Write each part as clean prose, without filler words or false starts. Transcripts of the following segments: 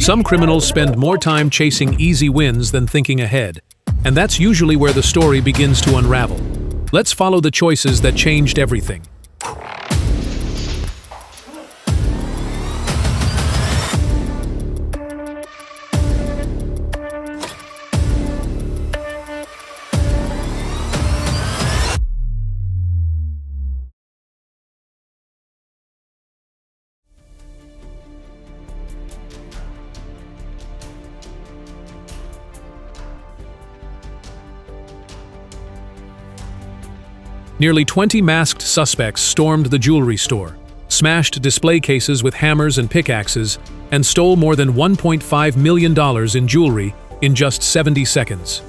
Some criminals spend more time chasing easy wins than thinking ahead, and that's usually where the story begins to unravel. Let's follow the choices that changed everything. Nearly 20 masked suspects stormed the jewelry store, smashed display cases with hammers and pickaxes, and stole more than $1.5 million in jewelry in just 70 seconds.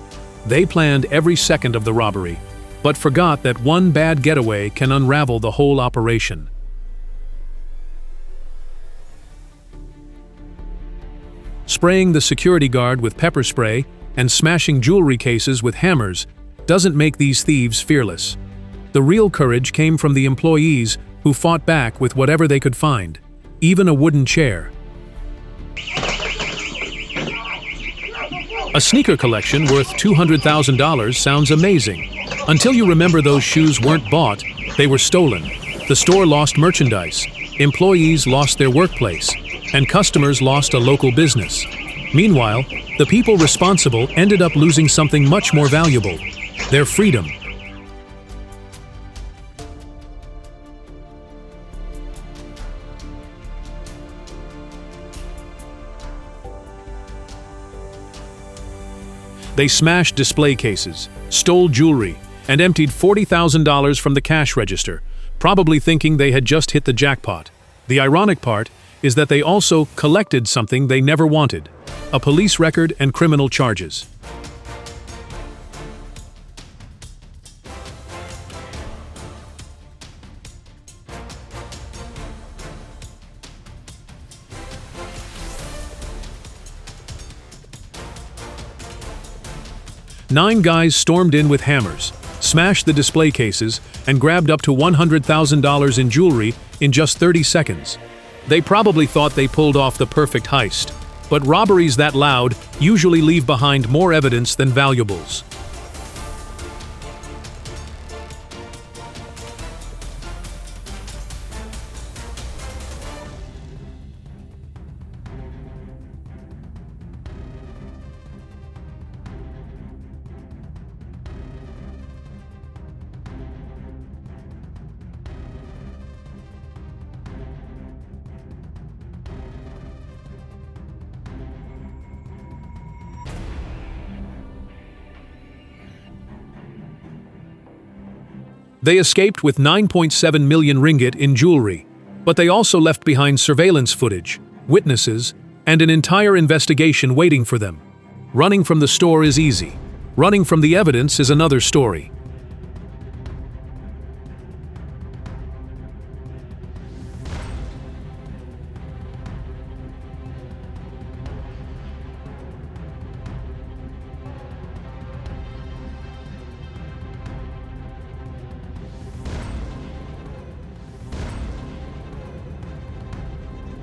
They planned every second of the robbery, but forgot that one bad getaway can unravel the whole operation. Spraying the security guard with pepper spray and smashing jewelry cases with hammers doesn't make these thieves fearless. The real courage came from the employees who fought back with whatever they could find, even a wooden chair. A sneaker collection worth $200,000 sounds amazing, until you remember those shoes weren't bought, they were stolen. The store lost merchandise, employees lost their workplace, and customers lost a local business. Meanwhile, the people responsible ended up losing something much more valuable: their freedom. They smashed display cases, stole jewelry, and emptied $40,000 from the cash register, probably thinking they had just hit the jackpot. The ironic part is that they also collected something they never wanted: a police record and criminal charges. Nine guys stormed in with hammers, smashed the display cases, and grabbed up to $100,000 in jewelry in just 30 seconds. They probably thought they pulled off the perfect heist, but robberies that loud usually leave behind more evidence than valuables. They escaped with 9.7 million ringgit in jewelry, but they also left behind surveillance footage, witnesses, and an entire investigation waiting for them. Running from the store is easy. Running from the evidence is another story.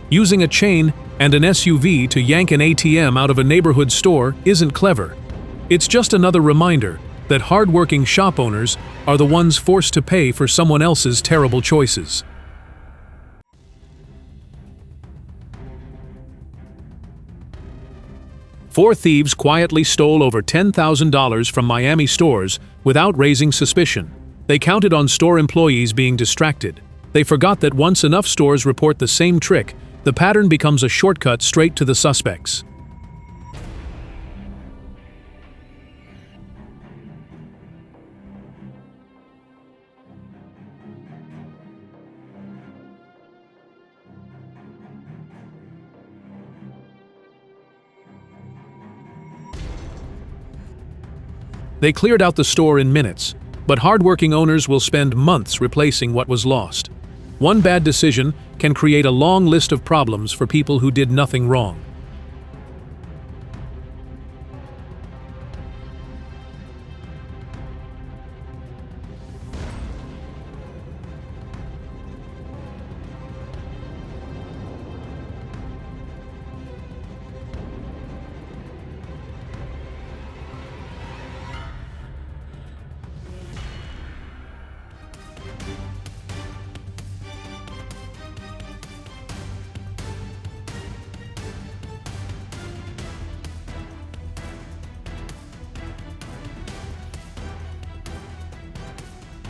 Using a chain and an SUV to yank an ATM out of a neighborhood store isn't clever. It's just another reminder that hard-working shop owners are the ones forced to pay for someone else's terrible choices. Four thieves quietly stole over $10,000 from Miami stores without raising suspicion. They counted on store employees being distracted. They forgot that once enough stores report the same trick, the pattern becomes a shortcut straight to the suspects. They cleared out the store in minutes, but hardworking owners will spend months replacing what was lost. One bad decision can create a long list of problems for people who did nothing wrong.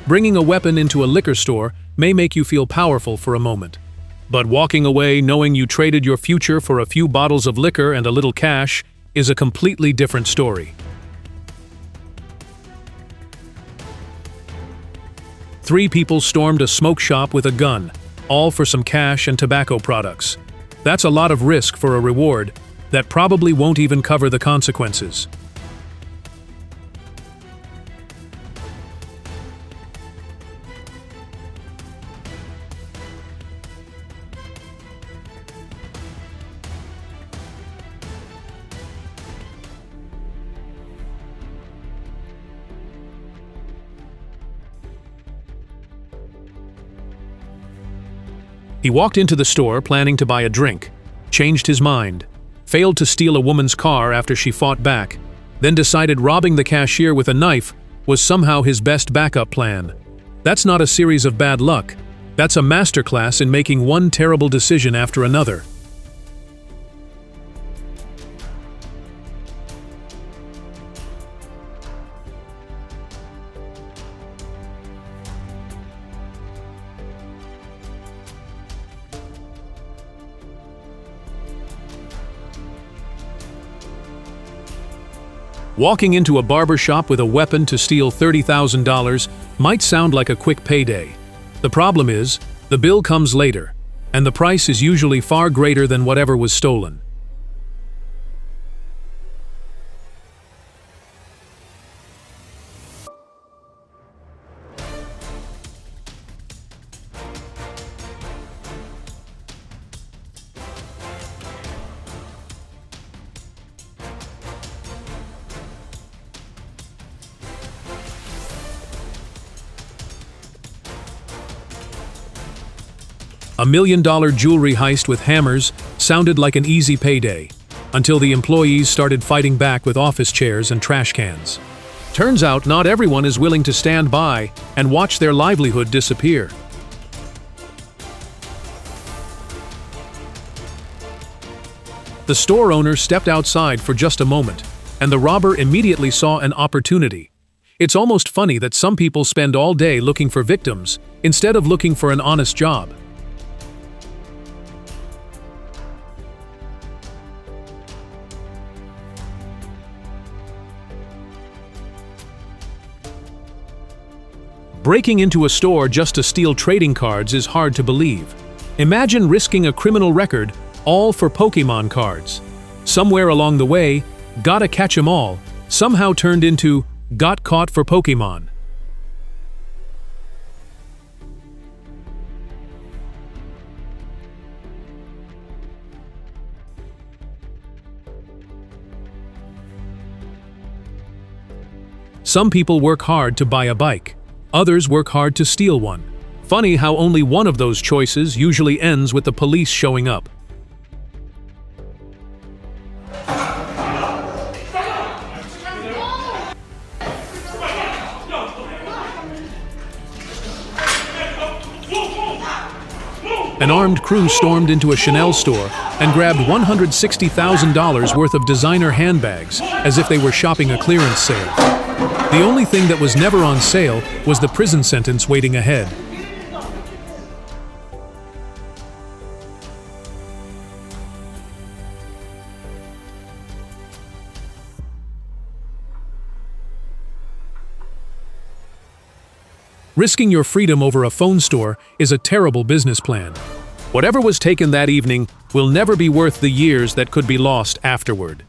Bringing a weapon into a liquor store may make you feel powerful for a moment. But walking away knowing you traded your future for a few bottles of liquor and a little cash is a completely different story. 3 people stormed a smoke shop with a gun, all for some cash and tobacco products. That's a lot of risk for a reward that probably won't even cover the consequences. He walked into the store planning to buy a drink, changed his mind, failed to steal a woman's car after she fought back, then decided robbing the cashier with a knife was somehow his best backup plan. That's not a series of bad luck. That's a masterclass in making one terrible decision after another. Walking into a barber shop with a weapon to steal $30,000 might sound like a quick payday. The problem is, the bill comes later, and the price is usually far greater than whatever was stolen. A $1 million jewelry heist with hammers sounded like an easy payday, until the employees started fighting back with office chairs and trash cans. Turns out not everyone is willing to stand by and watch their livelihood disappear. The store owner stepped outside for just a moment, and the robber immediately saw an opportunity. It's almost funny that some people spend all day looking for victims instead of looking for an honest job. Breaking into a store just to steal trading cards is hard to believe. Imagine risking a criminal record, all for Pokemon cards. Somewhere along the way, "Gotta catch 'em all" somehow turned into "Got caught for Pokemon." Some people work hard to buy a bike. Others work hard to steal one. Funny how only one of those choices usually ends with the police showing up. An armed crew stormed into a Chanel store and grabbed $160,000 worth of designer handbags as if they were shopping a clearance sale. The only thing that was never on sale was the prison sentence waiting ahead. Risking your freedom over a phone store is a terrible business plan. Whatever was taken that evening will never be worth the years that could be lost afterward.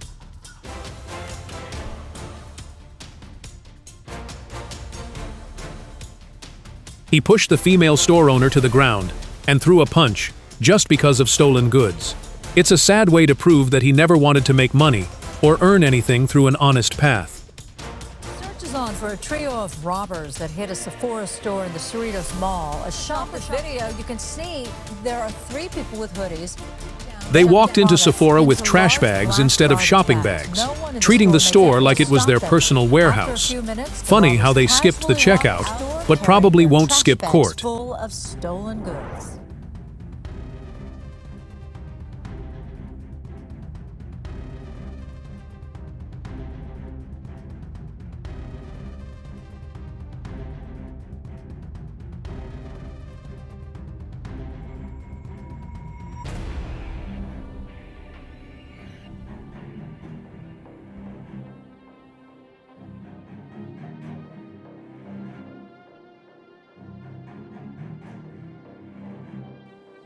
He pushed the female store owner to the ground and threw a punch just because of stolen goods. It's a sad way to prove that he never wanted to make money or earn anything through an honest path. Search is on for a trio of robbers that hit a Sephora store in the Cerritos Mall. A shopper's video, you can see there are 3 people with hoodies. They walked into Sephora with trash bags instead of shopping bags, treating the store like it was their personal warehouse. Funny how they skipped the checkout, but probably won't skip court. Full of stolen goods.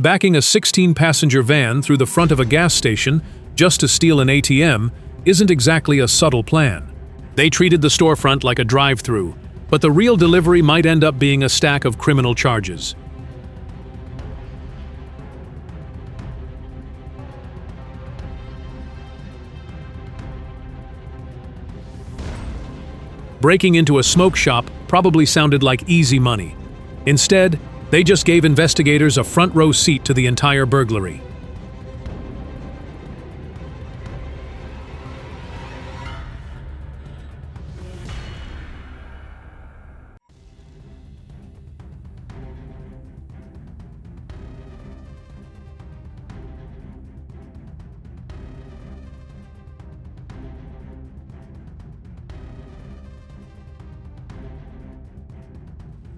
Backing a 16-passenger van through the front of a gas station just to steal an ATM isn't exactly a subtle plan. They treated the storefront like a drive-through, but the real delivery might end up being a stack of criminal charges. Breaking into a smoke shop probably sounded like easy money. Instead, they just gave investigators a front-row seat to the entire burglary.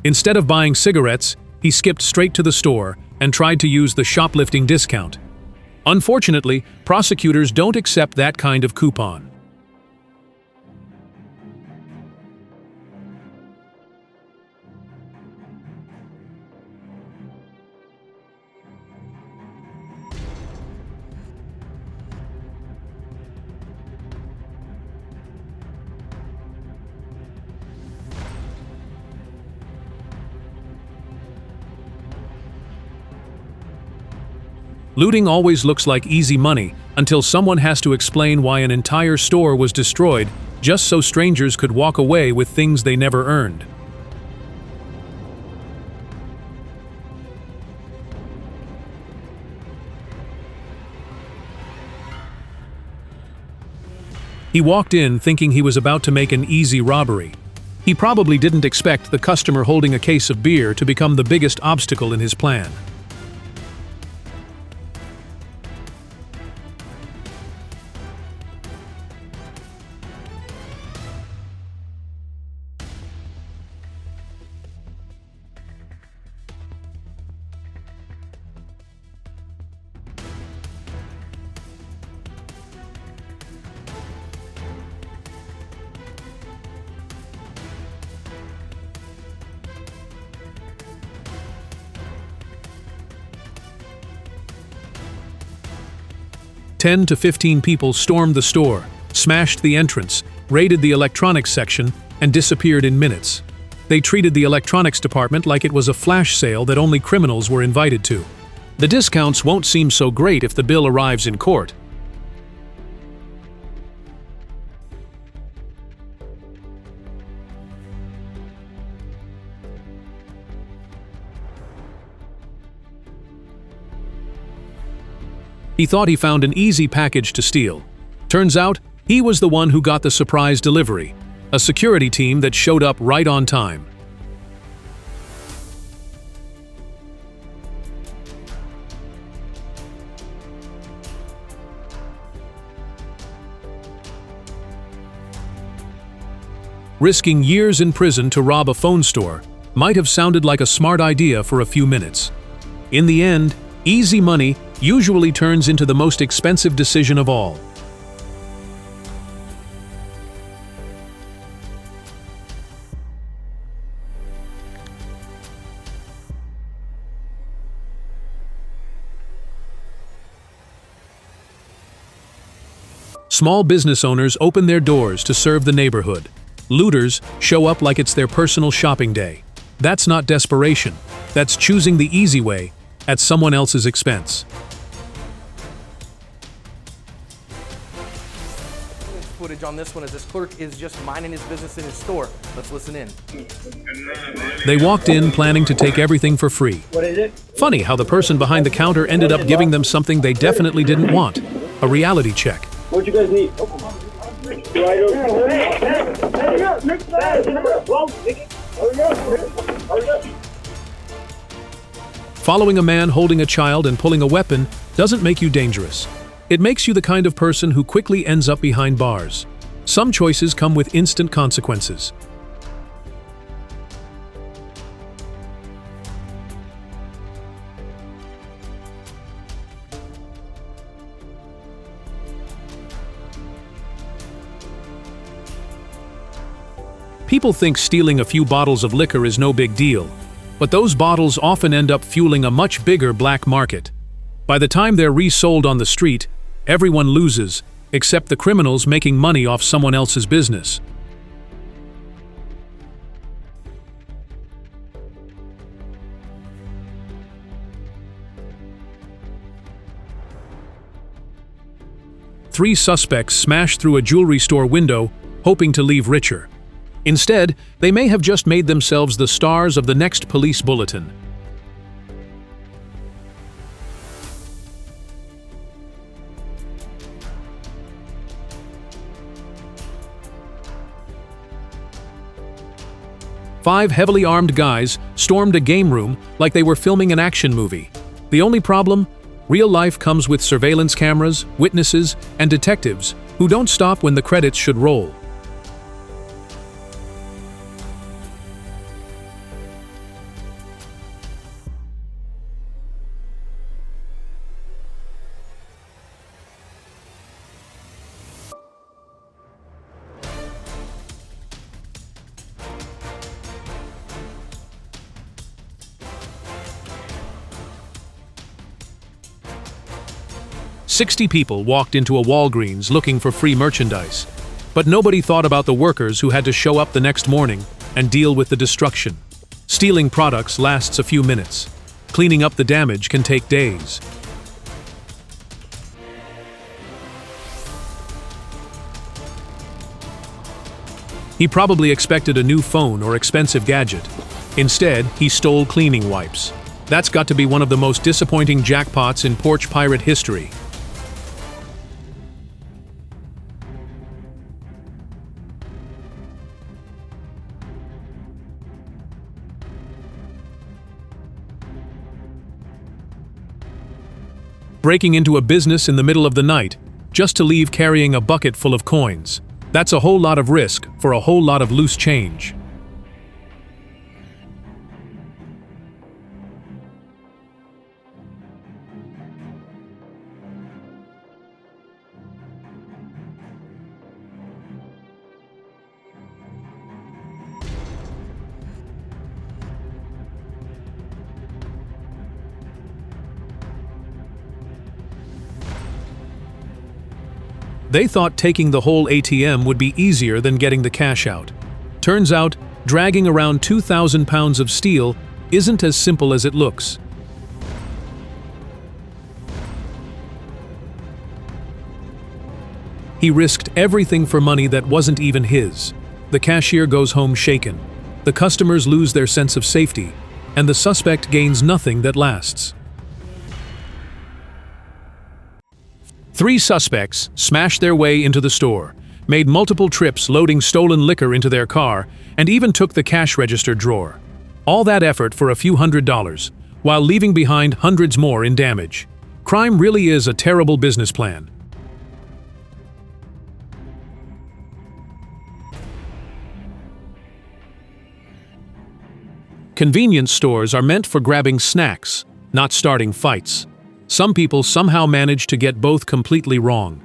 Instead of buying cigarettes, he skipped straight to the store and tried to use the shoplifting discount. Unfortunately, prosecutors don't accept that kind of coupon. Looting always looks like easy money until someone has to explain why an entire store was destroyed just so strangers could walk away with things they never earned. He walked in thinking he was about to make an easy robbery. He probably didn't expect the customer holding a case of beer to become the biggest obstacle in his plan. "10 to 15 people stormed the store, smashed the entrance, raided the electronics section, and disappeared in minutes. They treated the electronics department like it was a flash sale that only criminals were invited to. The discounts won't seem so great if the bill arrives in court." He thought he found an easy package to steal. Turns out, he was the one who got the surprise delivery, a security team that showed up right on time. Risking years in prison to rob a phone store might have sounded like a smart idea for a few minutes. In the end, easy money usually turns into the most expensive decision of all. Small business owners open their doors to serve the neighborhood. Looters show up like it's their personal shopping day. That's not desperation. That's choosing the easy way at someone else's expense. Footage on this one as this clerk is just minding his business in his store. Let's listen in. They walked in planning to take everything for free. What is it? Funny how the person behind the counter ended up giving them something they definitely didn't want. A reality check. What you guys need? Following a man holding a child and pulling a weapon doesn't make you dangerous. It makes you the kind of person who quickly ends up behind bars. Some choices come with instant consequences. People think stealing a few bottles of liquor is no big deal, but those bottles often end up fueling a much bigger black market. By the time they're resold on the street, everyone loses, except the criminals making money off someone else's business. Three suspects smashed through a jewelry store window, hoping to leave richer. Instead, they may have just made themselves the stars of the next police bulletin. Five heavily armed guys stormed a game room like they were filming an action movie. The only problem? Real life comes with surveillance cameras, witnesses, and detectives who don't stop when the credits should roll. "60 people walked into a Walgreens looking for free merchandise, but nobody thought about the workers who had to show up the next morning and deal with the destruction. Stealing products lasts a few minutes. Cleaning up the damage can take days." He probably expected a new phone or expensive gadget. Instead, he stole cleaning wipes. That's got to be one of the most disappointing jackpots in porch pirate history. Breaking into a business in the middle of the night, just to leave carrying a bucket full of coins. That's a whole lot of risk for a whole lot of loose change. They thought taking the whole ATM would be easier than getting the cash out. Turns out, dragging around 2,000 pounds of steel isn't as simple as it looks. He risked everything for money that wasn't even his. The cashier goes home shaken. The customers lose their sense of safety, and the suspect gains nothing that lasts. Three suspects smashed their way into the store, made multiple trips loading stolen liquor into their car, and even took the cash register drawer. All that effort for a few $100s, while leaving behind hundreds more in damage. Crime really is a terrible business plan. Convenience stores are meant for grabbing snacks, not starting fights. Some people somehow manage to get both completely wrong.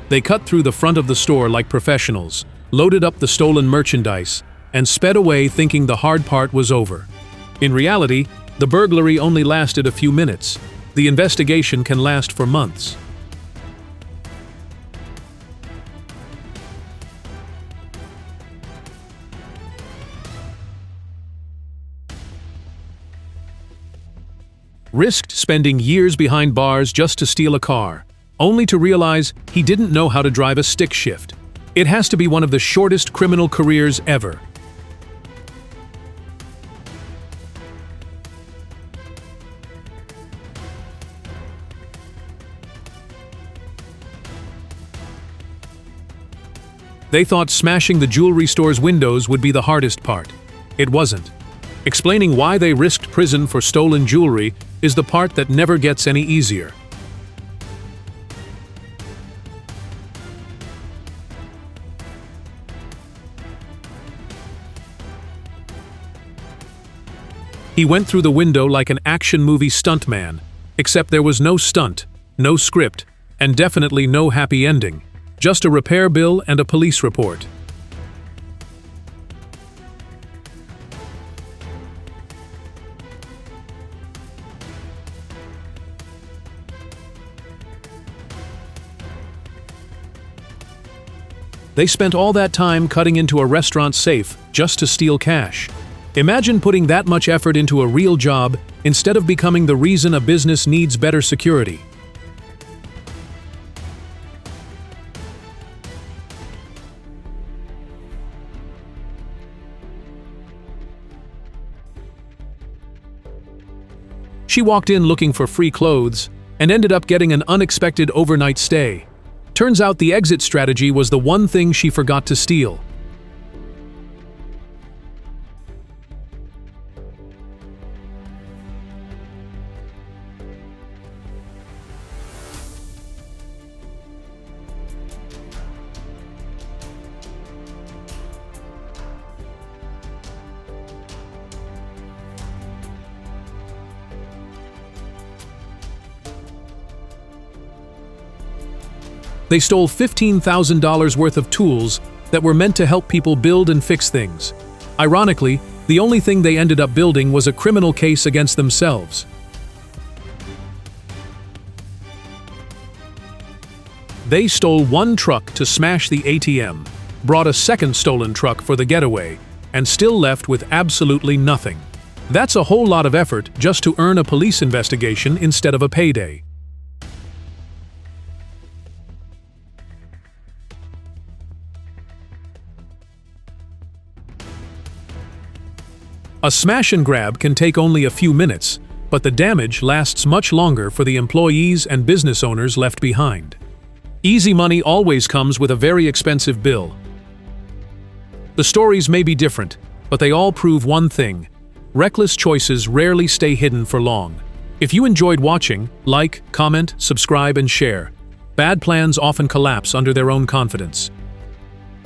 They cut through the front of the store like professionals, loaded up the stolen merchandise, and sped away thinking the hard part was over. In reality, the burglary only lasted a few minutes. The investigation can last for months. Risked spending years behind bars just to steal a car, only to realize he didn't know how to drive a stick shift. It has to be one of the shortest criminal careers ever. They thought smashing the jewelry store's windows would be the hardest part. It wasn't. Explaining why they risked prison for stolen jewelry is the part that never gets any easier. He went through the window like an action movie stuntman, except there was no stunt, no script, and definitely no happy ending. Just a repair bill and a police report. They spent all that time cutting into a restaurant safe just to steal cash. Imagine putting that much effort into a real job instead of becoming the reason a business needs better security. She walked in looking for free clothes and ended up getting an unexpected overnight stay. Turns out the exit strategy was the one thing she forgot to steal. They stole $15,000 worth of tools that were meant to help people build and fix things. Ironically, the only thing they ended up building was a criminal case against themselves. They stole one truck to smash the ATM, brought a second stolen truck for the getaway, and still left with absolutely nothing. That's a whole lot of effort just to earn a police investigation instead of a payday. A smash and grab can take only a few minutes, but the damage lasts much longer for the employees and business owners left behind. Easy money always comes with a very expensive bill. The stories may be different, but they all prove one thing: reckless choices rarely stay hidden for long. If you enjoyed watching, like, comment, subscribe, and share. Bad plans often collapse under their own confidence.